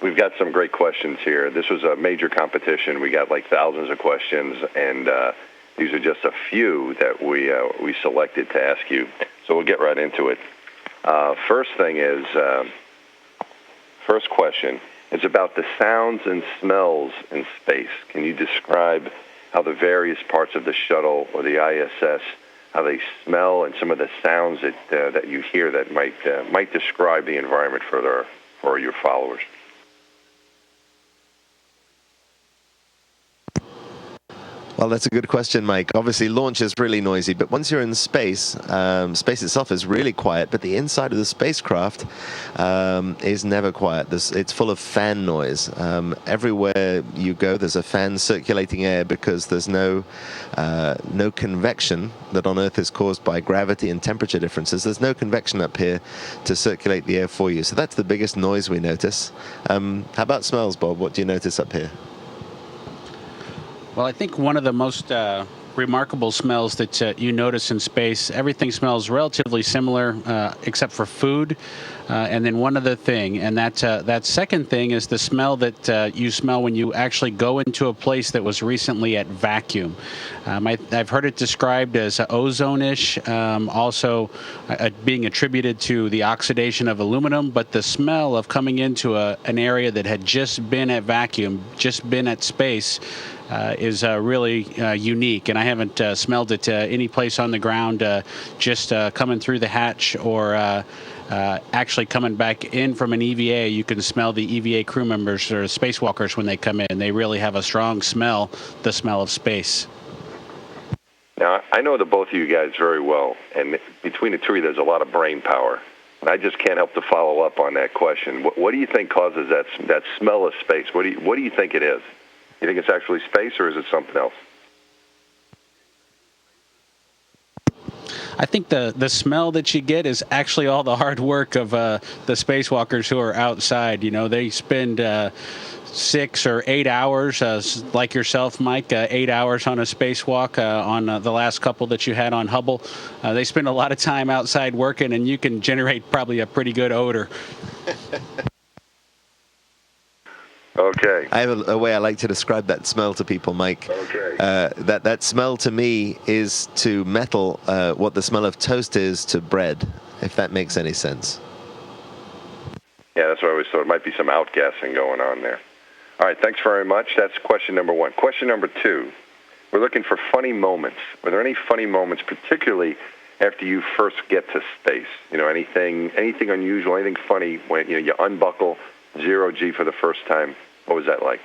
We've got some great questions here. This was a major competition. We got like thousands of questions, and these are just a few that we selected to ask you. So we'll get right into it. First question is about the sounds and smells in space. Can you describe how the various parts of the shuttle or the ISS, how they smell, and some of the sounds that you hear that might describe the environment for your followers? Well, that's a good question, Mike. Obviously, launch is really noisy, but once you're in space, space itself is really quiet, but the inside of the spacecraft is never quiet. It's full of fan noise. Everywhere you go, there's a fan circulating air because there's no convection that on Earth is caused by gravity and temperature differences. There's no convection up here to circulate the air for you. So that's the biggest noise we notice. How about smells, Bob? What do you notice up here? Well, I think one of the most remarkable smells that you notice in space, everything smells relatively similar except for food. And then one other thing, and that second thing is the smell that you smell when you actually go into a place that was recently at vacuum. I've heard it described as ozone-ish, also being attributed to the oxidation of aluminum, but the smell of coming into an area that had just been at vacuum, just been at space, is really unique, and I haven't smelled it any place on the ground, just coming through the hatch or actually coming back in from an EVA. You can smell the EVA crew members or spacewalkers when they come in. They really have a strong smell, the smell of space. Now, I know the both of you guys very well, and between the two of you, there's a lot of brain power. And I just can't help to follow up on that question. What do you think causes that smell of space? What do you think it is? You think it's actually space, or is it something else? I think the smell that you get is actually all the hard work of the spacewalkers who are outside. You know, they spend 6 or 8 hours, like yourself, Mike, 8 hours on a spacewalk on the last couple that you had on Hubble. They spend a lot of time outside working, and you can generate probably a pretty good odor. Okay. I have a way I like to describe that smell to people, Mike. Okay. That smell to me is to metal what the smell of toast is to bread, if that makes any sense. Yeah, that's what I always thought. It might be some outgassing going on there. All right, thanks very much. That's question number one. Question number two, we're looking for funny moments. Were there any funny moments, particularly after you first get to space? You know, anything unusual, anything funny when you unbuckle 0G for the first time? What was that like?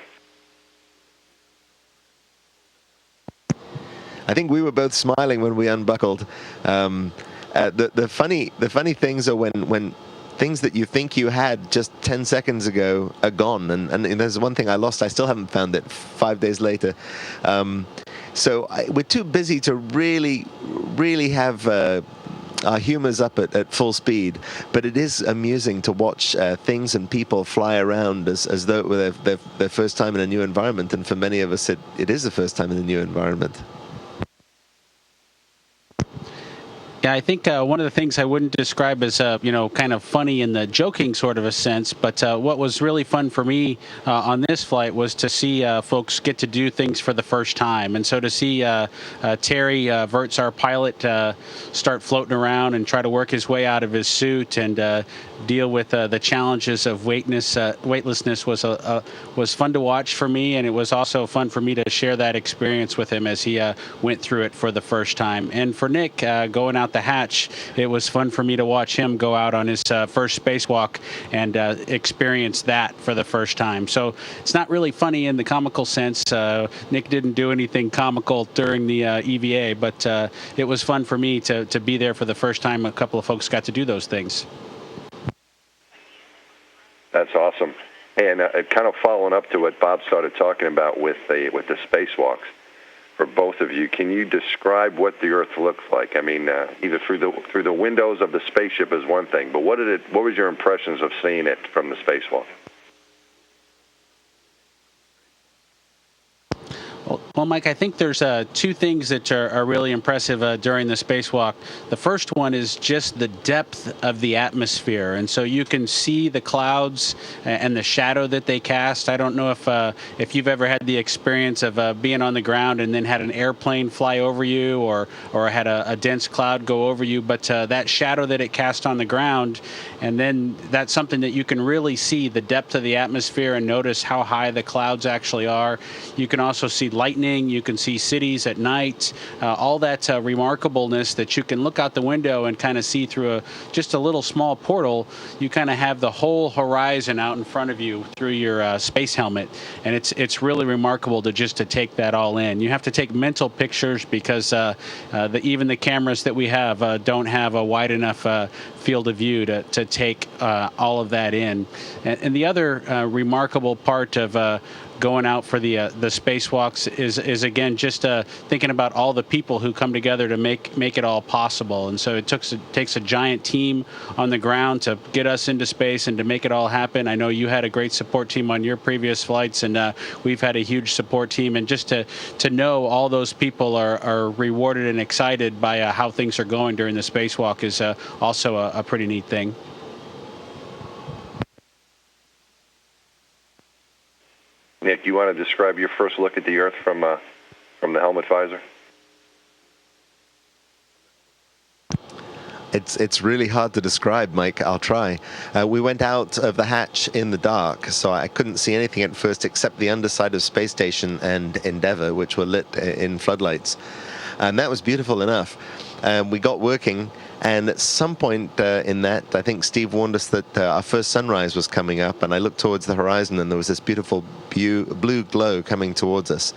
I think we were both smiling when we unbuckled. The funny things are when things that you think you had just 10 seconds ago are gone. And there's one thing I lost. I still haven't found it 5 days later. So we're too busy to really have our humor's up at full speed, but it is amusing to watch things and people fly around as though it were their first time in a new environment, and for many of us it is the first time in a new environment. Yeah, I think one of the things I wouldn't describe as, kind of funny in the joking sort of a sense, but what was really fun for me on this flight was to see folks get to do things for the first time. And so to see Terry Virts, our pilot, start floating around and try to work his way out of his suit and deal with the challenges of weightlessness was fun to watch for me, and it was also fun for me to share that experience with him as he went through it for the first time. And for Nick, going out the hatch, it was fun for me to watch him go out on his first spacewalk and experience that for the first time. So it's not really funny in the comical sense. Nick didn't do anything comical during the EVA, but it was fun for me to be there for the first time. A couple of folks got to do those things. That's awesome. And kind of following up to what Bob started talking about with the spacewalks, for both of you, can you describe what the Earth looks like? I mean, either through the windows of the spaceship is one thing, but what was your impressions of seeing it from the spacewalk? Well, Mike, I think there's two things that are really impressive during the spacewalk. The first one is just the depth of the atmosphere, and so you can see the clouds and the shadow that they cast. I don't know if you've ever had the experience of being on the ground and then had an airplane fly over you, or had a dense cloud go over you, but that shadow that it cast on the ground, and then that's something that you can really see the depth of the atmosphere and notice how high the clouds actually are. You can also see lightning, you can see cities at night, all that remarkableness that you can look out the window and kind of see through just a little small portal. You kind of have the whole horizon out in front of you through your space helmet, and it's really remarkable to take that all in. You have to take mental pictures because even the cameras that we have don't have a wide enough field of view to take all of that in. And the other remarkable part of going out for the spacewalks is again just thinking about all the people who come together to make it all possible. And so it takes a giant team on the ground to get us into space and to make it all happen. I know you had a great support team on your previous flights, and we've had a huge support team. And just to know all those people are rewarded and excited by how things are going during the spacewalk is also a pretty neat thing. Nick, you want to describe your first look at the Earth from the helmet visor? It's really hard to describe, Mike. I'll try. We went out of the hatch in the dark, so I couldn't see anything at first except the underside of Space Station and Endeavour, which were lit in floodlights. And that was beautiful enough. We got working, and at some point in that, I think Steve warned us that our first sunrise was coming up, and I looked towards the horizon, and there was this beautiful blue glow coming towards us.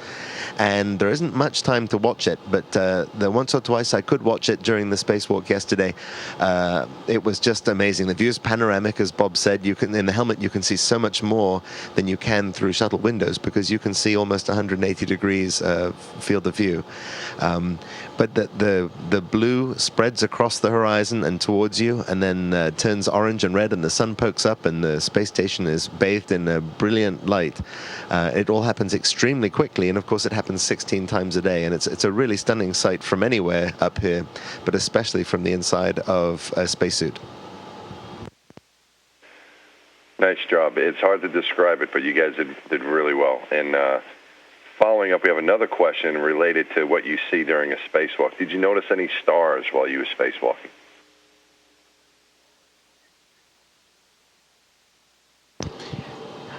And there isn't much time to watch it, but the once or twice I could watch it during the spacewalk yesterday, it was just amazing. The view is panoramic, as Bob said. In the helmet, you can see so much more than you can through shuttle windows because you can see almost 180 degrees field of view. But the blue spreads across the horizon and towards you, and then turns orange and red, and the sun pokes up, and the space station is bathed in a brilliant light. It all happens extremely quickly, and of course it happens 16 times a day, and it's a really stunning sight from anywhere up here, but especially from the inside of a spacesuit. Nice job. It's hard to describe it, but you guys did really well. And following up, we have another question related to what you see during a spacewalk. Did you notice any stars while you were spacewalking?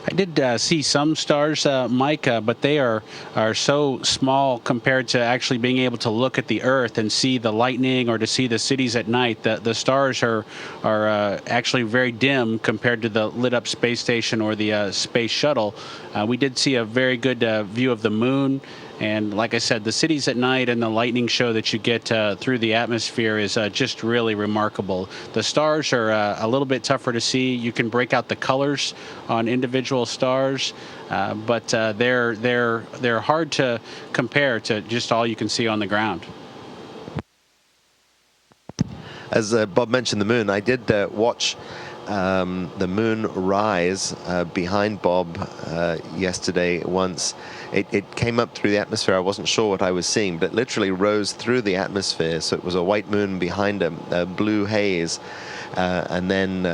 I did see some stars, Mike, but they are so small compared to actually being able to look at the Earth and see the lightning or to see the cities at night. The stars are actually very dim compared to the lit up space station or the space shuttle. We did see a very good view of the moon. And like I said, the cities at night and the lightning show that you get through the atmosphere is just really remarkable. The stars are a little bit tougher to see. You can break out the colors on individual stars, but they're hard to compare to just all you can see on the ground. As Bob mentioned the moon, I did watch the moon rise behind Bob yesterday once. It came up through the atmosphere. I wasn't sure what I was seeing, but it literally rose through the atmosphere. So it was a white moon behind a blue haze. And then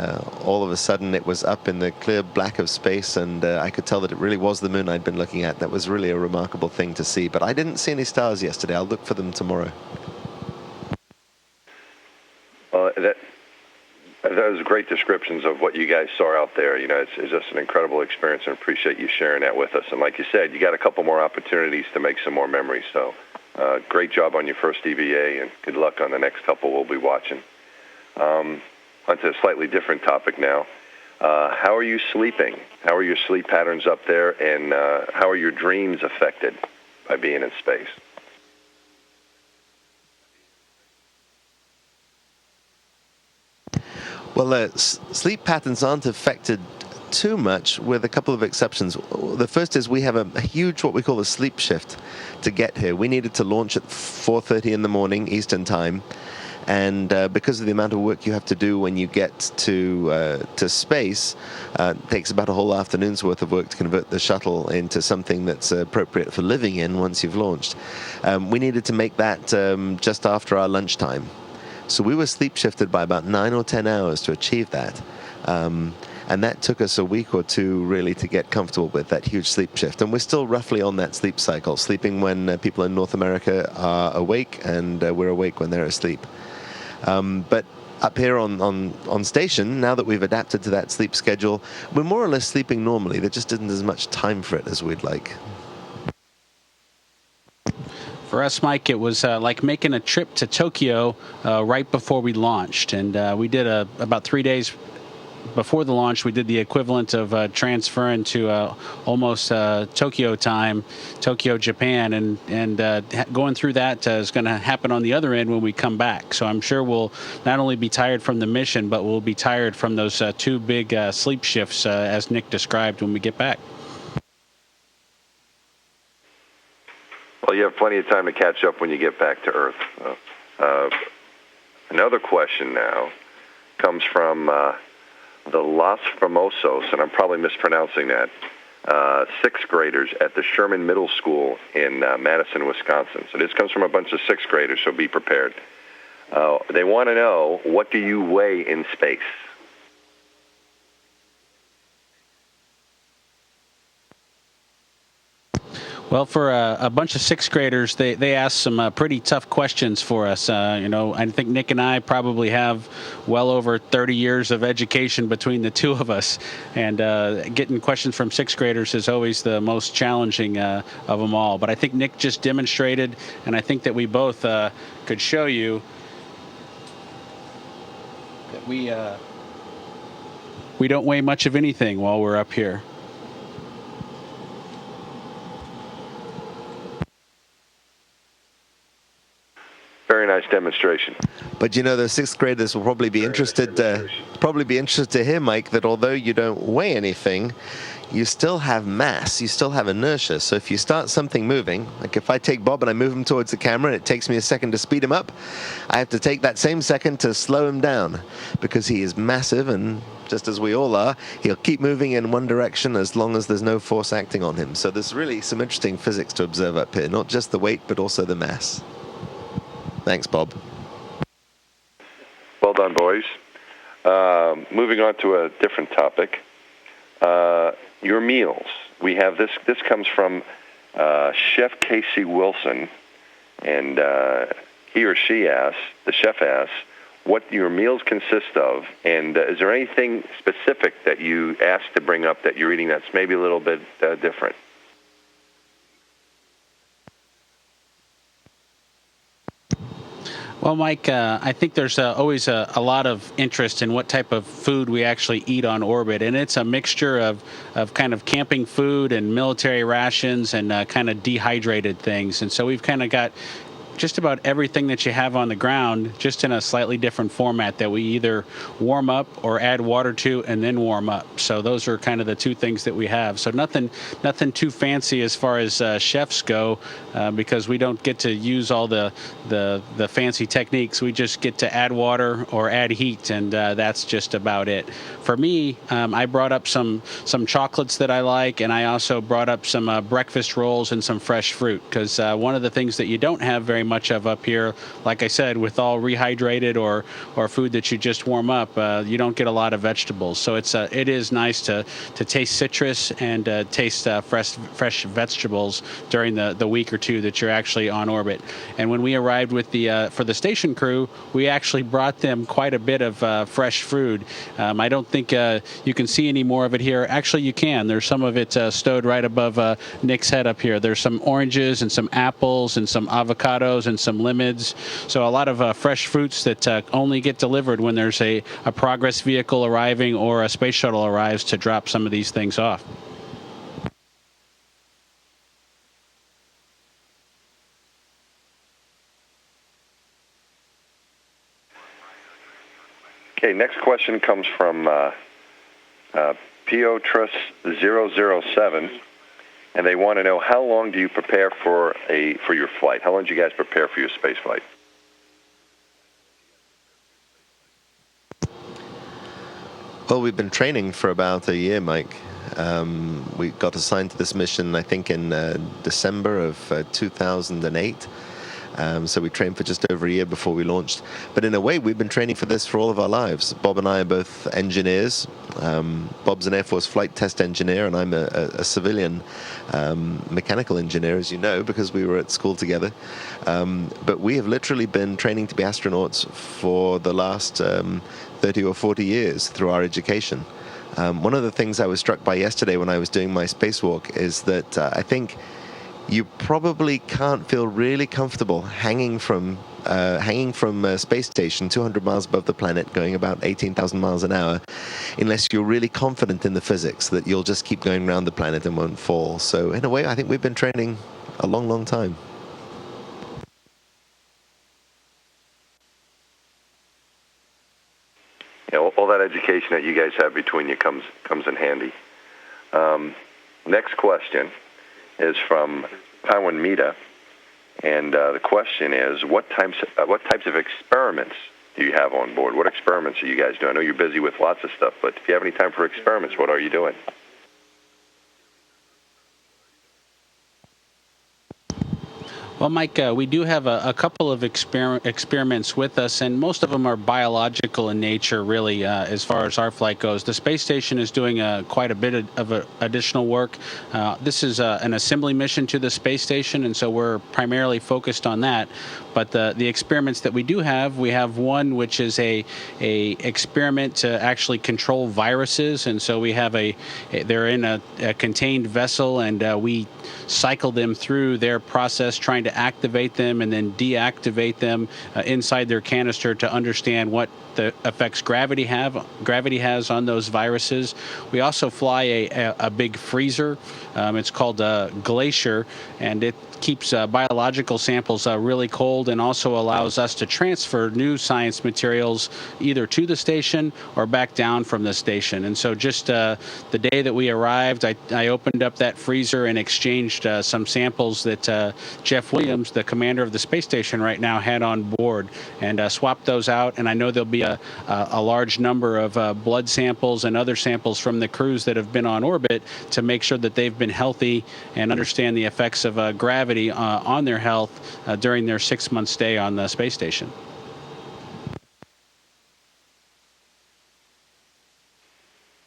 all of a sudden it was up in the clear black of space, and I could tell that it really was the moon I'd been looking at. That was really a remarkable thing to see. But I didn't see any stars yesterday. I'll look for them tomorrow. Those great descriptions of what you guys saw out there. You know, it's just an incredible experience, and appreciate you sharing that with us. And like you said, you got a couple more opportunities to make some more memories. So great job on your first EVA, and good luck on the next couple we'll be watching. Onto a slightly different topic now. How are you sleeping? How are your sleep patterns up there, and how are your dreams affected by being in space? Well, sleep patterns aren't affected too much, with a couple of exceptions. The first is we have a huge, what we call a sleep shift to get here. We needed to launch at 4:30 in the morning Eastern time, and because of the amount of work you have to do when you get to space, it takes about a whole afternoon's worth of work to convert the shuttle into something that's appropriate for living in once you've launched. We needed to make that just after our lunchtime. So we were sleep shifted by about 9 or 10 hours to achieve that. And that took us a week or two really to get comfortable with that huge sleep shift. And we're still roughly on that sleep cycle, sleeping when people in North America are awake, and we're awake when they're asleep. But up here on station, now that we've adapted to that sleep schedule, we're more or less sleeping normally. There just isn't as much time for it as we'd like. For us, Mike, it was like making a trip to Tokyo right before we launched. And we did about 3 days before the launch, we did the equivalent of transferring to almost Tokyo time, Tokyo, Japan, and going through that is going to happen on the other end when we come back. So I'm sure we'll not only be tired from the mission, but we'll be tired from those two big sleep shifts, as Nick described, when we get back. Well, you have plenty of time to catch up when you get back to Earth. Another question now comes from the Los Famosos, and I'm probably mispronouncing that, sixth graders at the Sherman Middle School in Madison, Wisconsin. So this comes from a bunch of sixth graders, so be prepared. They want to know, what do you weigh in space? Well, for a bunch of sixth graders, they asked some pretty tough questions for us. I think Nick and I probably have well over 30 years of education between the two of us. And getting questions from sixth graders is always the most challenging of them all. But I think Nick just demonstrated, and I think that we both could show you that we don't weigh much of anything while we're up here. Very nice demonstration. But the sixth graders will probably be interested to hear, Mike, that although you don't weigh anything, you still have mass, you still have inertia. So if you start something moving, like if I take Bob and I move him towards the camera and it takes me a second to speed him up, I have to take that same second to slow him down, because he is massive, and just as we all are, he'll keep moving in one direction as long as there's no force acting on him. So there's really some interesting physics to observe up here, not just the weight, but also the mass. Thanks, Bob. Well done, boys. Moving on to a different topic. Your meals. We have this. This comes from Chef Casey Wilson, and he or she asks, the chef asks, what your meals consist of, and is there anything specific that you asked to bring up that you're eating that's maybe a little bit different? Well, Mike, I think there's always a lot of interest in what type of food we actually eat on orbit, and it's a mixture of kind of camping food and military rations and kind of dehydrated things. And so we've kind of got just about everything that you have on the ground, just in a slightly different format that we either warm up or add water to and then warm up. So those are kind of the two things that we have. So nothing too fancy as far as chefs go, because we don't get to use all the fancy techniques. We just get to add water or add heat, and that's just about it. For me, I brought up some chocolates that I like, and I also brought up some breakfast rolls and some fresh fruit, because one of the things that you don't have very much of up here, like I said, with all rehydrated or food that you just warm up, you don't get a lot of vegetables. So it is nice to taste citrus and taste fresh vegetables during the week or two that you're actually on orbit. And when we arrived with for the station crew, we actually brought them quite a bit of fresh food. I don't think you can see any more of it here. Actually, you can. There's some of it stowed right above Nick's head up here. There's some oranges and some apples and some avocados and some lemons. So a lot of fresh fruits that only get delivered when there's a Progress vehicle arriving or a space shuttle arrives to drop some of these things off. Okay, next question comes from Piotrus007, and they want to know, how long do you prepare for your flight? How long do you guys prepare for your space flight? Well, we've been training for about a year, Mike. We got assigned to this mission, I think, in December of 2008. So we trained for just over a year before we launched. But in a way, we've been training for this for all of our lives. Bob and I are both engineers. Bob's an Air Force flight test engineer, and I'm a civilian mechanical engineer, as you know, because we were at school together. But we have literally been training to be astronauts for the last 30 or 40 years through our education. One of the things I was struck by yesterday when I was doing my spacewalk is that I think you probably can't feel really comfortable hanging from a space station 200 miles above the planet, going about 18,000 miles an hour, unless you're really confident in the physics that you'll just keep going around the planet and won't fall. So in a way, I think we've been training a long, long time. You know, all that education that you guys have between you comes in handy. Next question is from Pawan Mita, and the question is, what types of experiments do you have on board? What experiments are you guys doing? I know you're busy with lots of stuff, but if you have any time for experiments, what are you doing? Well, Mike, we do have a couple of experiments with us, and most of them are biological in nature, really, as far as our flight goes. The space station is doing quite a bit of additional work. This is an assembly mission to the space station, and so we're primarily focused on that. But the experiments that we do have, we have one which is a experiment to actually control viruses, and so we have they're in a contained vessel, and we cycle them through their process, trying to activate them and then deactivate them inside their canister to understand what the effects gravity has on those viruses. We also fly a big freezer. It's called a Glacier, and it keeps biological samples really cold and also allows us to transfer new science materials either to the station or back down from the station. And so just the day that we arrived, I opened up that freezer and exchanged some samples that Jeff Williams, the commander of the space station right now, had on board, and swapped those out. And I know there'll be a large number of blood samples and other samples from the crews that have been on orbit to make sure that they've been healthy and understand the effects of gravity on their health during their 6-month stay on the space station.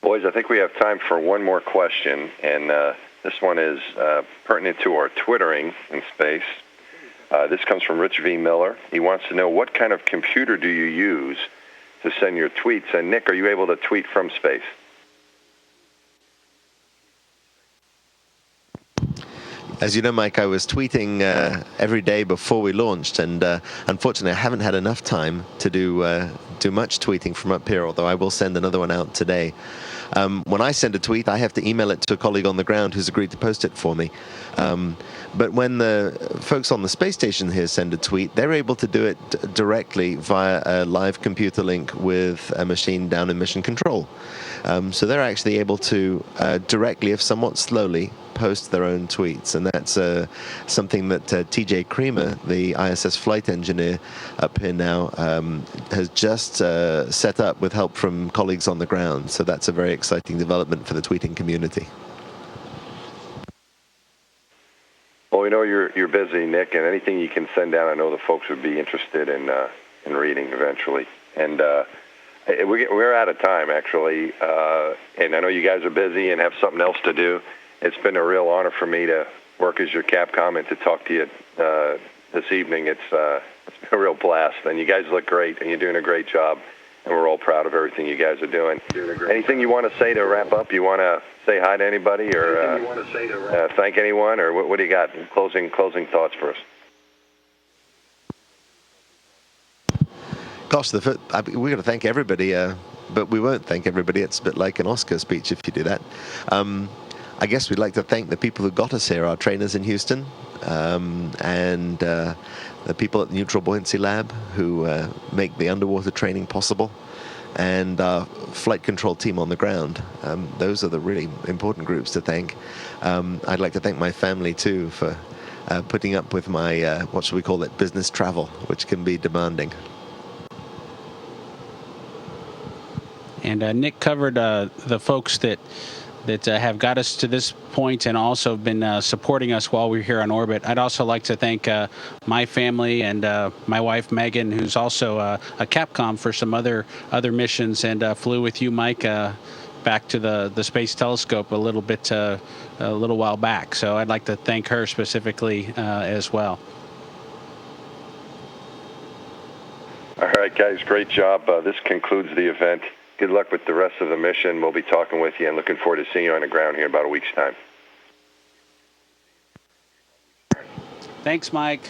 Boys, I think we have time for one more question, and this one is pertinent to our twittering in space. This comes from Rich V. Miller. He wants to know, what kind of computer do you use to send your tweets? And Nick, are you able to tweet from space? As you know, Mike, I was tweeting every day before we launched, and unfortunately, I haven't had enough time to do much tweeting from up here, although I will send another one out today. When I send a tweet, I have to email it to a colleague on the ground who's agreed to post it for me. But when the folks on the space station here send a tweet, they're able to do it directly via a live computer link with a machine down in mission control. So they're actually able to directly, if somewhat slowly, post their own tweets, and that's something that TJ Creamer, the ISS flight engineer up here now, has just set up with help from colleagues on the ground. So that's a very exciting development for the tweeting community. Well, we know you're busy, Nick, and anything you can send down, I know the folks would be interested in reading eventually. And we're out of time, actually, and I know you guys are busy and have something else to do. It's been a real honor for me to work as your Capcom and to talk to you this evening. It's been a real blast, and you guys look great, and you're doing a great job, and we're all proud of everything you guys are doing. Anything you want to say to wrap up? You want to say hi to anybody, or thank anyone, or what do you got? Closing thoughts for us. Gosh, we're going to thank everybody, but we won't thank everybody. It's a bit like an Oscar speech if you do that. I guess we'd like to thank the people who got us here, our trainers in Houston, and the people at the Neutral Buoyancy Lab who make the underwater training possible, and our flight control team on the ground. Those are the really important groups to thank. I'd like to thank my family, too, for putting up with my, what shall we call it, business travel, which can be demanding. And Nick covered the folks that have got us to this point and also been supporting us while we're here on orbit. I'd also like to thank my family and my wife, Megan, who's also a Capcom for some other missions and flew with you, Mike, back to the Space Telescope a little while back. So I'd like to thank her specifically as well. All right, guys, great job. This concludes the event. Good luck with the rest of the mission. We'll be talking with you and looking forward to seeing you on the ground here in about a week's time. Thanks, Mike.